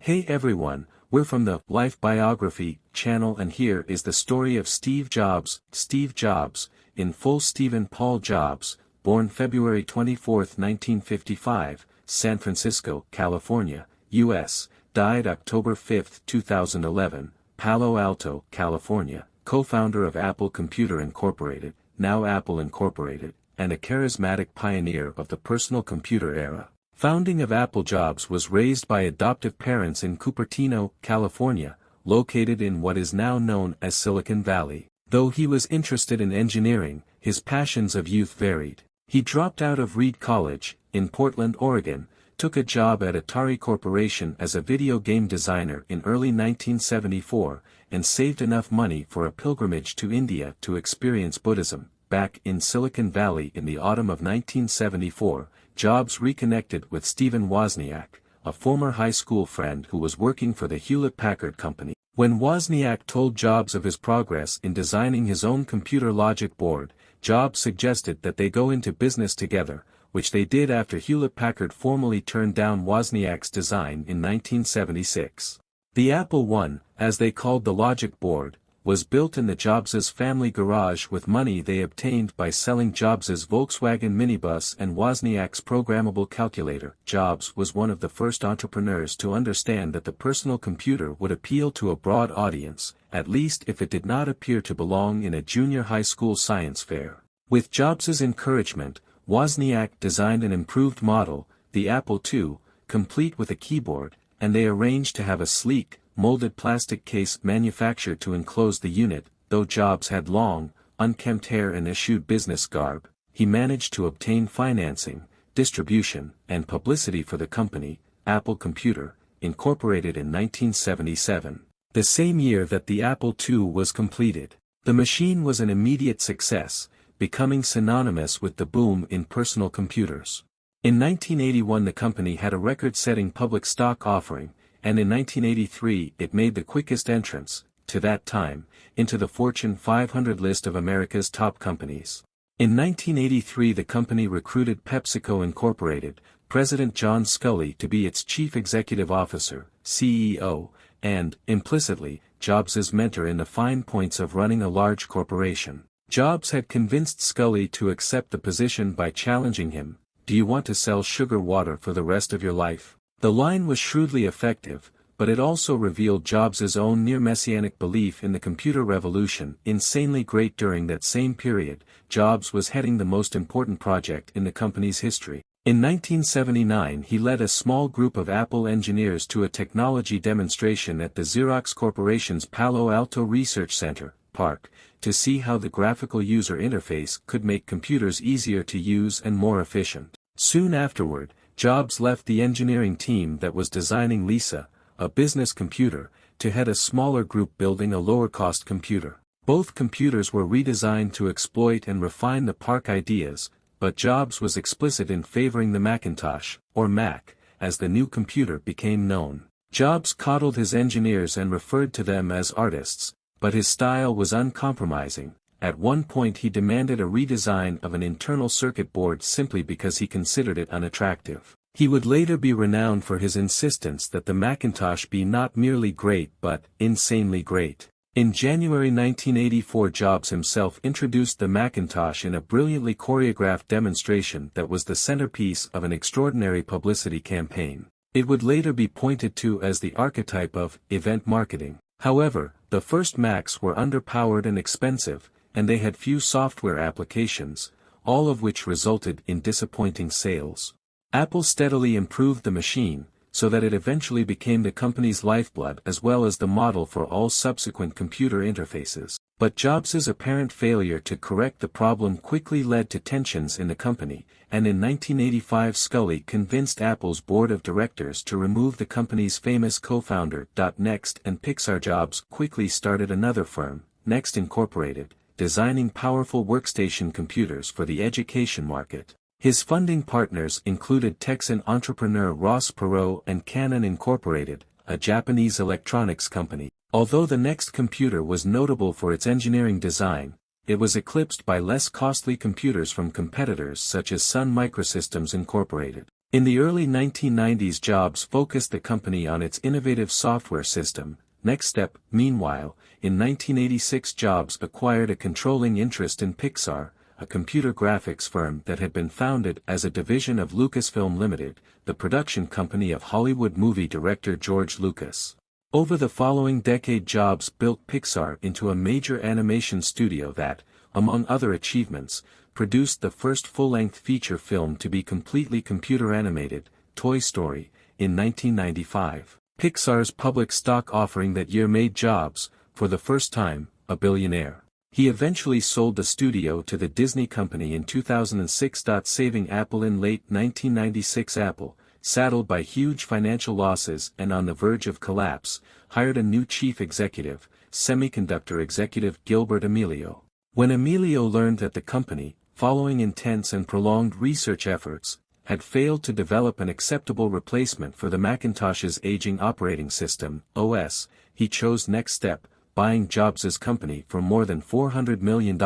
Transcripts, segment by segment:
Hey everyone, we're from the Life Biography channel and here is the story of Steve Jobs. Steve Jobs, in full Stephen Paul Jobs, born February 24, 1955, San Francisco, California, U.S., died October 5, 2011, Palo Alto, California, co-founder of Apple Computer Incorporated, now Apple Incorporated, and a charismatic pioneer of the personal computer era. Founding of Apple. Jobs was raised by adoptive parents in Cupertino, California, located in what is now known as Silicon Valley. Though he was interested in engineering, his passions of youth varied. He dropped out of Reed College, in Portland, Oregon, took a job at Atari Corporation as a video game designer in early 1974, and saved enough money for a pilgrimage to India to experience Buddhism. Back in Silicon Valley in the autumn of 1974, Jobs reconnected with Stephen Wozniak, a former high school friend who was working for the Hewlett-Packard Company. When Wozniak told Jobs of his progress in designing his own computer logic board, Jobs suggested that they go into business together, which they did after Hewlett-Packard formally turned down Wozniak's design in 1976. The Apple I, as they called the logic board, was built in the Jobs' family garage with money they obtained by selling Jobs' Volkswagen minibus and Wozniak's programmable calculator. Jobs was one of the first entrepreneurs to understand that the personal computer would appeal to a broad audience, at least if it did not appear to belong in a junior high school science fair. With Jobs' encouragement, Wozniak designed an improved model, the Apple II, complete with a keyboard, and they arranged to have a sleek, molded plastic case manufactured to enclose the unit. Though Jobs had long, unkempt hair and eschewed business garb, he managed to obtain financing, distribution, and publicity for the company, Apple Computer, Incorporated in 1977, the same year that the Apple II was completed. The machine was an immediate success, becoming synonymous with the boom in personal computers. In 1981 the company had a record-setting public stock offering, and in 1983 it made the quickest entrance, to that time, into the Fortune 500 list of America's top companies. In 1983 the company recruited PepsiCo Incorporated, President John Sculley to be its chief executive officer, CEO, and, implicitly, Jobs' mentor in the fine points of running a large corporation. Jobs had convinced Sculley to accept the position by challenging him, "Do you want to sell sugar water for the rest of your life?" The line was shrewdly effective, but it also revealed Jobs' own near-messianic belief in the computer revolution. Insanely great. During that same period, Jobs was heading the most important project in the company's history. In 1979 he led a small group of Apple engineers to a technology demonstration at the Xerox Corporation's Palo Alto Research Center, PARC, to see how the graphical user interface could make computers easier to use and more efficient. Soon afterward, Jobs left the engineering team that was designing Lisa, a business computer, to head a smaller group building a lower-cost computer. Both computers were redesigned to exploit and refine the PARC ideas, but Jobs was explicit in favoring the Macintosh, or Mac, as the new computer became known. Jobs coddled his engineers and referred to them as artists, but his style was uncompromising. At one point he demanded a redesign of an internal circuit board simply because he considered it unattractive. He would later be renowned for his insistence that the Macintosh be not merely great but insanely great. In January 1984 Jobs himself introduced the Macintosh in a brilliantly choreographed demonstration that was the centerpiece of an extraordinary publicity campaign. It would later be pointed to as the archetype of event marketing. However, the first Macs were underpowered and expensive, and they had few software applications, all of which resulted in disappointing sales. Apple steadily improved the machine, so that it eventually became the company's lifeblood as well as the model for all subsequent computer interfaces. But Jobs' apparent failure to correct the problem quickly led to tensions in the company, and in 1985 Sculley convinced Apple's board of directors to remove the company's famous co-founder. Next and Pixar. Jobs quickly started another firm, Next Incorporated, designing powerful workstation computers for the education market. His funding partners included Texan entrepreneur Ross Perot and Canon Incorporated, a Japanese electronics company. Although the Next computer was notable for its engineering design, it was eclipsed by less costly computers from competitors such as Sun Microsystems Incorporated. In the early 1990s, Jobs focused the company on its innovative software system, NextStep. Meanwhile, in 1986 Jobs acquired a controlling interest in Pixar, a computer graphics firm that had been founded as a division of Lucasfilm Limited, the production company of Hollywood movie director George Lucas. Over the following decade, Jobs built Pixar into a major animation studio that, among other achievements, produced the first full-length feature film to be completely computer-animated, Toy Story, in 1995. Pixar's public stock offering that year made Jobs, for the first time, a billionaire. He eventually sold the studio to the Disney Company in 2006. Saving Apple in late 1996, Apple, saddled by huge financial losses and on the verge of collapse, hired a new chief executive, semiconductor executive Gilbert Amelio. When Amelio learned that the company, following intense and prolonged research efforts, had failed to develop an acceptable replacement for the Macintosh's aging operating system, OS, he chose NextStep, buying Jobs' company for more than $400 million,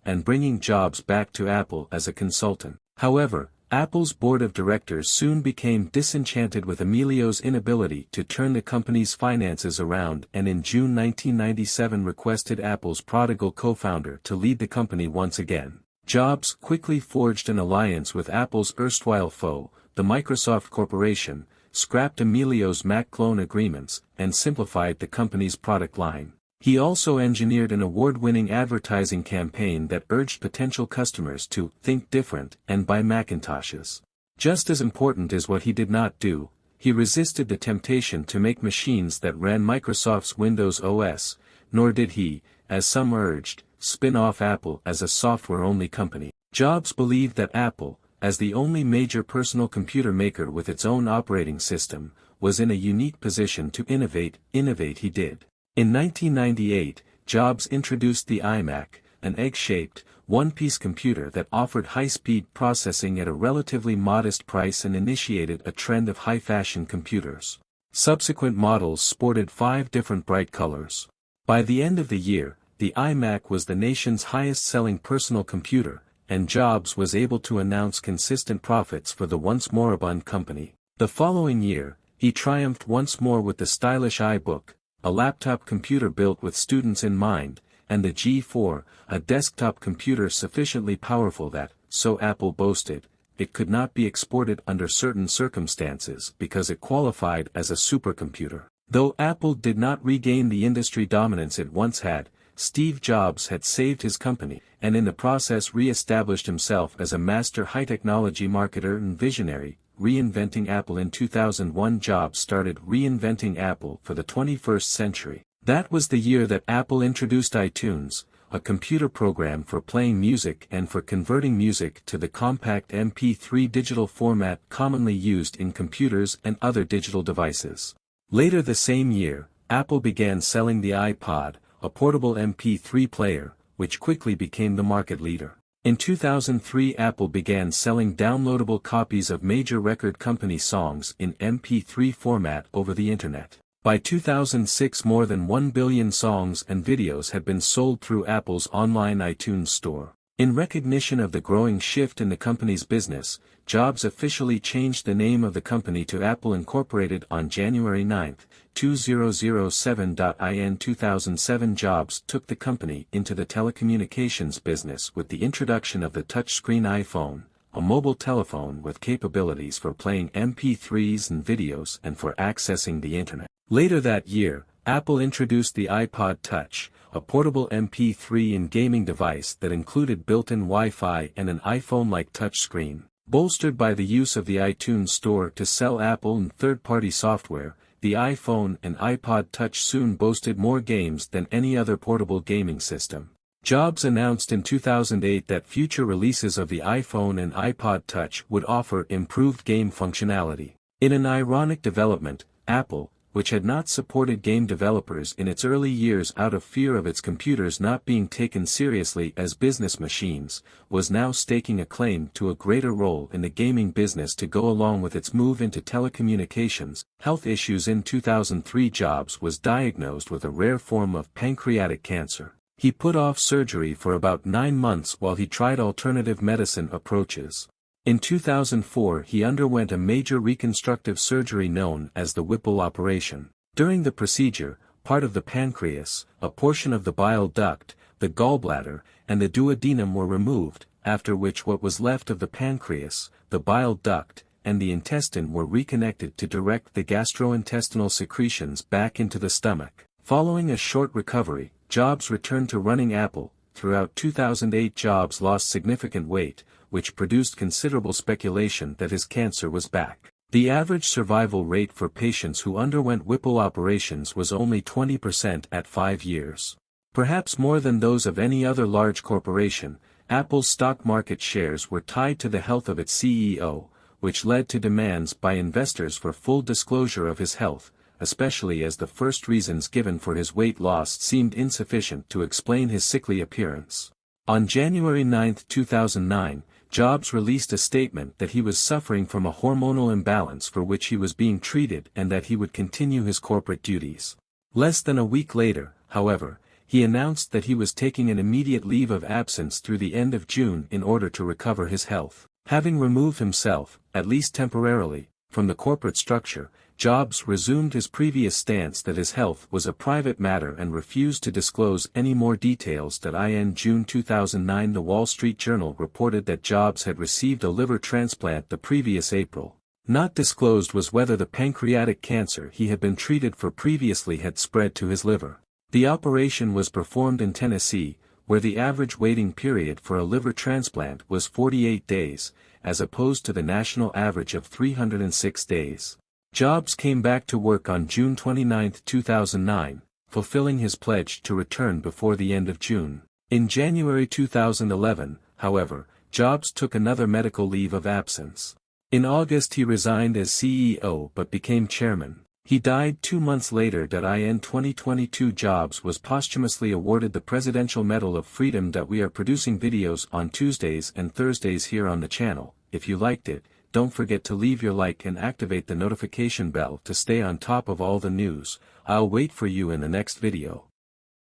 and bringing Jobs back to Apple as a consultant. However, Apple's board of directors soon became disenchanted with Amelio's inability to turn the company's finances around, and in June 1997 requested Apple's prodigal co-founder to lead the company once again. Jobs quickly forged an alliance with Apple's erstwhile foe, the Microsoft Corporation, scrapped Amelio's Mac clone agreements, and simplified the company's product line. He also engineered an award-winning advertising campaign that urged potential customers to think different and buy Macintoshes. Just as important is what he did not do, he resisted the temptation to make machines that ran Microsoft's Windows OS, nor did he, as some urged, spin off Apple as a software-only company. Jobs believed that Apple, as the only major personal computer maker with its own operating system, was in a unique position to innovate. He did. In 1998, Jobs introduced the iMac, an egg-shaped, one-piece computer that offered high-speed processing at a relatively modest price and initiated a trend of high-fashion computers. Subsequent models sported 5 different bright colors. By the end of the year, the iMac was the nation's highest-selling personal computer, and Jobs was able to announce consistent profits for the once moribund company. The following year, he triumphed once more with the stylish iBook, a laptop computer built with students in mind, and the G4, a desktop computer sufficiently powerful that, so Apple boasted, it could not be exported under certain circumstances because it qualified as a supercomputer. Though Apple did not regain the industry dominance it once had, Steve Jobs had saved his company, and in the process re-established himself as a master high-technology marketer and visionary, reinventing Apple. In 2001 Jobs started reinventing Apple for the 21st century. That was the year that Apple introduced iTunes, a computer program for playing music and for converting music to the compact MP3 digital format commonly used in computers and other digital devices. Later the same year, Apple began selling the iPod, a portable MP3 player, which quickly became the market leader. In 2003 Apple began selling downloadable copies of major record company songs in MP3 format over the Internet. By 2006 more than 1 billion songs and videos had been sold through Apple's online iTunes store. In recognition of the growing shift in the company's business, Jobs officially changed the name of the company to Apple Incorporated on January 9, 2007. In 2007 Jobs took the company into the telecommunications business with the introduction of the touchscreen iPhone, a mobile telephone with capabilities for playing MP3s and videos and for accessing the Internet. Later that year, Apple introduced the iPod Touch, a portable MP3 and gaming device that included built-in Wi-Fi and an iPhone-like touchscreen. Bolstered by the use of the iTunes Store to sell Apple and third-party software, the iPhone and iPod Touch soon boasted more games than any other portable gaming system. Jobs announced in 2008 that future releases of the iPhone and iPod Touch would offer improved game functionality. In an ironic development, Apple, which had not supported game developers in its early years out of fear of its computers not being taken seriously as business machines, was now staking a claim to a greater role in the gaming business to go along with its move into telecommunications. Health issues. In 2003 Jobs was diagnosed with a rare form of pancreatic cancer. He put off surgery for about 9 months while he tried alternative medicine approaches. In 2004 he underwent a major reconstructive surgery known as the Whipple operation. During the procedure, part of the pancreas, a portion of the bile duct, the gallbladder, and the duodenum were removed, after which what was left of the pancreas, the bile duct, and the intestine were reconnected to direct the gastrointestinal secretions back into the stomach. Following a short recovery, Jobs returned to running Apple. Throughout 2008 Jobs lost significant weight, which produced considerable speculation that his cancer was back. The average survival rate for patients who underwent Whipple operations was only 20% at 5 years. Perhaps more than those of any other large corporation, Apple's stock market shares were tied to the health of its CEO, which led to demands by investors for full disclosure of his health, especially as the first reasons given for his weight loss seemed insufficient to explain his sickly appearance. On January 9, 2009, Jobs released a statement that he was suffering from a hormonal imbalance for which he was being treated and that he would continue his corporate duties. Less than a week later, however, he announced that he was taking an immediate leave of absence through the end of June in order to recover his health. Having removed himself, at least temporarily, from the corporate structure, Jobs resumed his previous stance that his health was a private matter and refused to disclose any more details. In June 2009 The Wall Street Journal reported that Jobs had received a liver transplant the previous April. Not disclosed was whether the pancreatic cancer he had been treated for previously had spread to his liver. The operation was performed in Tennessee, where the average waiting period for a liver transplant was 48 days, as opposed to the national average of 306 days. Jobs came back to work on June 29, 2009, fulfilling his pledge to return before the end of June. In January 2011, however, Jobs took another medical leave of absence. In August he resigned as CEO but became chairman. He died 2 months later. In 2022 Jobs was posthumously awarded the Presidential Medal of Freedom. We are producing videos on Tuesdays and Thursdays here on the channel. If you liked it, don't forget to leave your like and activate the notification bell to stay on top of all the news. I'll wait for you in the next video.